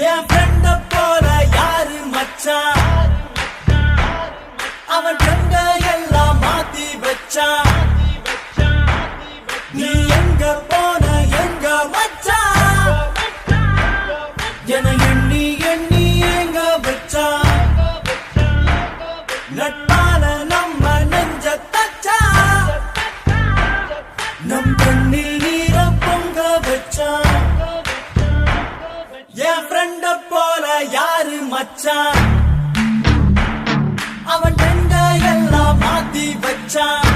என் ஃப்ரெண்ட போல யாரு மச்சான், அவன் ட்ரெண்ட எல்லாம் மாத்தி வச்சான். நீ எங்க போன எங்க மச்சான் என எண்ணி எண்ணி எங்க வச்சான். நட்பால நம்ம நெஞ்ச தச்சா, நம் கண்ணில் நீர பொங்க வச்சான். என் ஃப்ரெண்ட போல யாரு மச்சான், அவன் ட்ரெண்ட எல்லாம் மாத்தி வச்சான்.